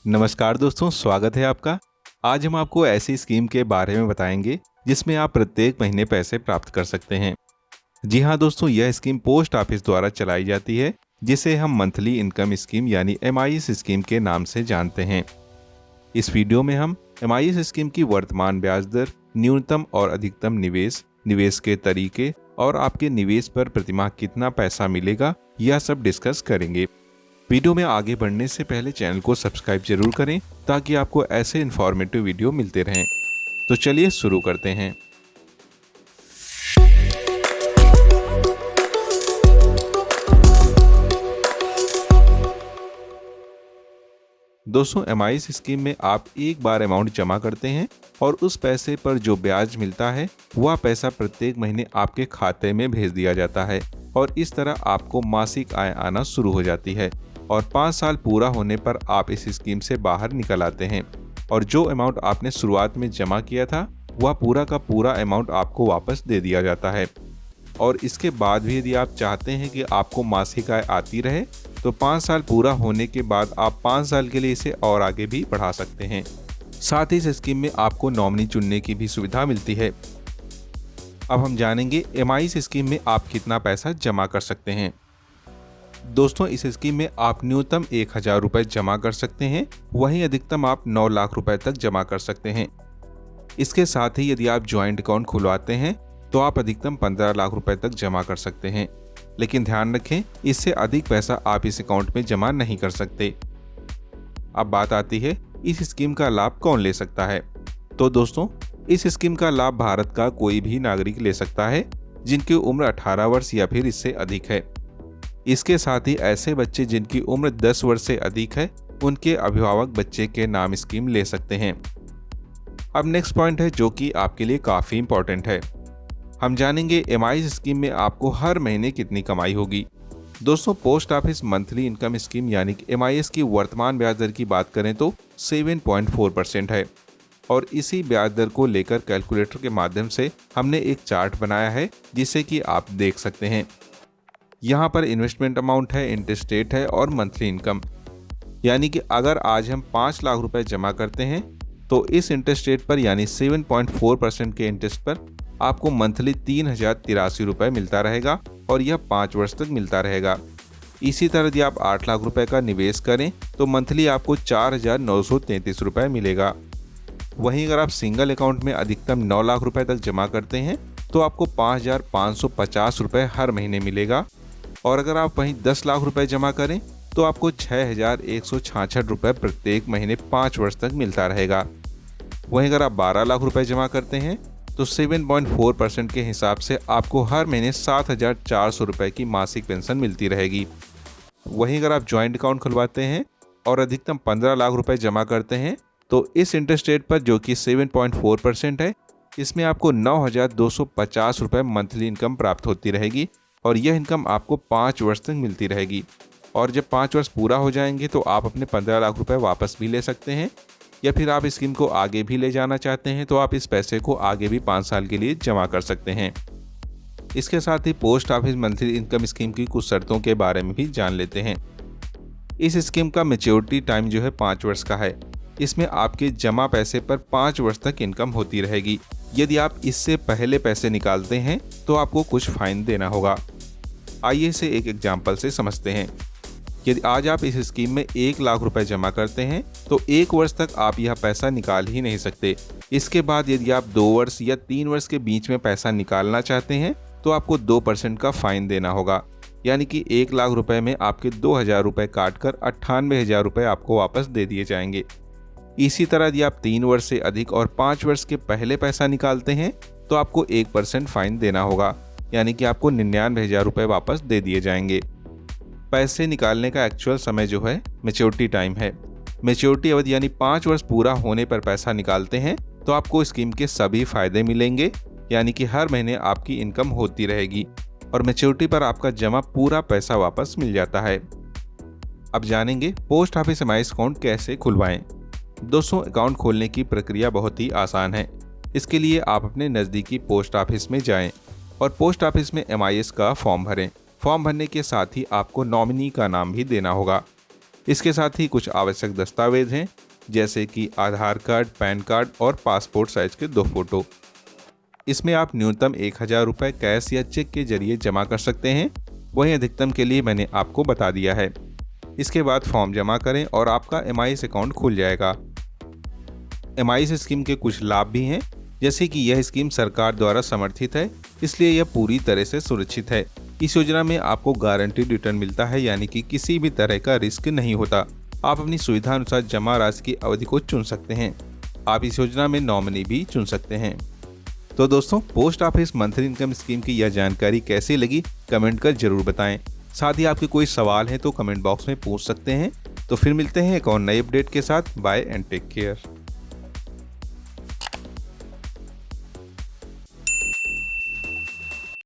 नमस्कार दोस्तों, स्वागत है आपका। आज हम आपको ऐसी स्कीम के बारे में बताएंगे जिसमें आप प्रत्येक महीने पैसे प्राप्त कर सकते हैं। जी हाँ दोस्तों, यह स्कीम पोस्ट ऑफिस द्वारा चलाई जाती है, जिसे हम मंथली इनकम स्कीम यानी MIS स्कीम के नाम से जानते हैं। इस वीडियो में हम MIS स्कीम की वर्तमान ब्याज दर, न्यूनतम और अधिकतम निवेश, निवेश के तरीके और आपके निवेश पर प्रतिमाह कितना पैसा मिलेगा, यह सब डिस्कस करेंगे। वीडियो में आगे बढ़ने से पहले चैनल को सब्सक्राइब जरूर करें ताकि आपको ऐसे इन्फॉर्मेटिव वीडियो मिलते रहें। तो चलिए शुरू करते हैं। दोस्तों, MIS स्कीम में आप एक बार अमाउंट जमा करते हैं और उस पैसे पर जो ब्याज मिलता है वह पैसा प्रत्येक महीने आपके खाते में भेज दिया जाता है और इस तरह आपको मासिक आय आना शुरू हो जाती है और 5 साल पूरा होने पर आप इस स्कीम से बाहर निकल आते हैं और जो अमाउंट आपने शुरुआत में जमा किया था वह पूरा का पूरा अमाउंट आपको वापस दे दिया जाता है। और इसके बाद भी यदि आप चाहते हैं कि आपको मासिक आय आती रहे तो 5 साल पूरा होने के बाद आप 5 साल के लिए इसे और आगे भी बढ़ा सकते हैं। साथ ही इस स्कीम में आपको नॉमिनी चुनने की भी सुविधा मिलती है। अब हम जानेंगे MIS स्कीम में आप कितना पैसा जमा कर सकते हैं। दोस्तों, इस स्कीम में आप न्यूनतम 1000 रुपये जमा कर सकते हैं, वहीं अधिकतम आप 9 लाख रुपए तक जमा कर सकते हैं। इसके साथ ही यदि आप ज्वाइंट अकाउंट खुलवाते हैं तो आप अधिकतम 15 लाख रुपए तक जमा कर सकते हैं, लेकिन ध्यान रखें इससे अधिक पैसा आप इस अकाउंट में जमा नहीं कर सकते। अब बात आती है इस स्कीम का लाभ कौन ले सकता है। तो दोस्तों, इस स्कीम का लाभ भारत का कोई भी नागरिक ले सकता है जिनकी उम्र 18 वर्ष या फिर इससे अधिक है। इसके साथ ही ऐसे बच्चे जिनकी उम्र 10 वर्ष से अधिक है, उनके अभिभावक बच्चे के नाम स्कीम ले सकते हैं। अब नेक्स्ट पॉइंट है जो कि आपके लिए काफ़ी इंपॉर्टेंट है। हम जानेंगे MIS स्कीम में आपको हर महीने कितनी कमाई होगी। दोस्तों, post office monthly income scheme यानी कि MIS की वर्तमान ब्याज दर की बात करें तो 7.4% है और इसी ब्याज दर को लेकर कैलकुलेटर के माध्यम से हमने एक चार्ट बनाया है जिसे कि आप देख सकते हैं। यहाँ पर इन्वेस्टमेंट अमाउंट है, इंटरेस्ट रेट है और मंथली इनकम, यानी कि अगर आज हम 5 लाख रुपए जमा करते हैं तो इस इंटरेस्ट रेट पर यानी 7.4% के इंटरेस्ट पर आपको मंथली 3083 रुपये मिलता रहेगा और यह 5 वर्ष तक मिलता रहेगा। इसी तरह यदि आप 8 लाख रुपए का निवेश करें तो मंथली आपको 4933 रुपये मिलेगा। वहीं अगर आप सिंगल अकाउंट में अधिकतम 9 लाख रुपए तक जमा करते हैं तो आपको 5550 रुपये हर महीने मिलेगा और अगर आप वहीं 10 लाख रुपए जमा करें तो आपको 6166 रुपये प्रत्येक महीने 5 वर्ष तक मिलता रहेगा। वहीं अगर आप 12 लाख रुपए जमा करते हैं तो 7.4% के हिसाब से आपको हर महीने 7400 रुपये की मासिक पेंशन मिलती रहेगी। वहीं अगर आप ज्वाइंट अकाउंट खुलवाते हैं और अधिकतम 15 लाख रुपए जमा करते हैं तो इस इंटरेस्ट रेट पर जो कि 7.4% है, इसमें आपको 9250 रुपये मंथली इनकम प्राप्त होती रहेगी और यह इनकम आपको 5 वर्ष तक मिलती रहेगी। और जब 5 वर्ष पूरा हो जाएंगे तो आप अपने 15 लाख रुपए वापस भी ले सकते हैं, या फिर आप स्कीम को आगे भी ले जाना चाहते हैं तो आप इस पैसे को आगे भी 5 साल के लिए जमा कर सकते हैं। इसके साथ ही post office monthly income scheme की कुछ शर्तों के बारे में भी जान लेते हैं। इस स्कीम का मैच्योरिटी टाइम जो है 5 वर्ष का है। इसमें आपके जमा पैसे पर 5 वर्ष तक इनकम होती रहेगी। यदि आप इससे पहले पैसे निकालते हैं तो आपको कुछ फाइन देना होगा। आइए इसे एक एग्जाम्पल से समझते हैं। यदि आज आप इस स्कीम में 1 लाख रुपए जमा करते हैं तो 1 वर्ष तक आप यह पैसा निकाल ही नहीं सकते। इसके बाद यदि आप 2 वर्ष या 3 वर्ष के बीच में पैसा निकालना चाहते हैं तो आपको 2% का फाइन देना होगा, यानी कि 1 लाख रुपए में आपके 2000 रुपये काट कर 98,000 रुपये आपको वापस दे दिए जाएंगे। इसी तरह यदि आप 3 वर्ष से अधिक और 5 वर्ष के पहले पैसा निकालते हैं तो आपको 1% फाइन देना होगा, यानी कि आपको 99,000 रुपये वापस दे दिए जाएंगे। पैसे निकालने का एक्चुअल समय जो है मैच्योरिटी टाइम है। मैच्योरिटी अवधि यानी 5 वर्ष पूरा होने पर पैसा निकालते हैं तो आपको स्कीम के सभी फायदे मिलेंगे, यानी कि हर महीने आपकी इनकम होती रहेगी और मैच्योरिटी पर आपका जमा पूरा पैसा वापस मिल जाता है। अब जानेंगे पोस्ट ऑफिस MIS अकाउंट कैसे खुलवाएं। दोस्तों, अकाउंट खोलने की प्रक्रिया बहुत ही आसान है। इसके लिए आप अपने नज़दीकी पोस्ट ऑफिस में जाएं और पोस्ट ऑफिस में MIS का फॉर्म भरें। फॉर्म भरने के साथ ही आपको नॉमिनी का नाम भी देना होगा। इसके साथ ही कुछ आवश्यक दस्तावेज हैं, जैसे कि आधार कार्ड, पैन कार्ड और पासपोर्ट साइज के 2 फोटो। इसमें आप न्यूनतम 1000 रुपये कैश या चेक के जरिए जमा कर सकते हैं। वहीं अधिकतम के लिए मैंने आपको बता दिया है। इसके बाद फॉर्म जमा करें और आपका MIS अकाउंट खुल जाएगा। MIS स्कीम के कुछ लाभ भी हैं, जैसे कि यह स्कीम सरकार द्वारा समर्थित है, इसलिए यह पूरी तरह से सुरक्षित है। इस योजना में आपको गारंटीड रिटर्न मिलता है, यानी कि किसी भी तरह का रिस्क नहीं होता। आप अपनी सुविधा अनुसार जमा राशि की अवधि को चुन सकते हैं। आप इस योजना में नॉमिनी भी चुन सकते हैं। तो दोस्तों, post office monthly income scheme की यह जानकारी कैसी लगी कमेंट कर जरूर बताएं। साथ ही आपके कोई सवाल है तो कमेंट बॉक्स में पूछ सकते हैं। तो फिर मिलते हैं एक और नई अपडेट के साथ। Bye and take care.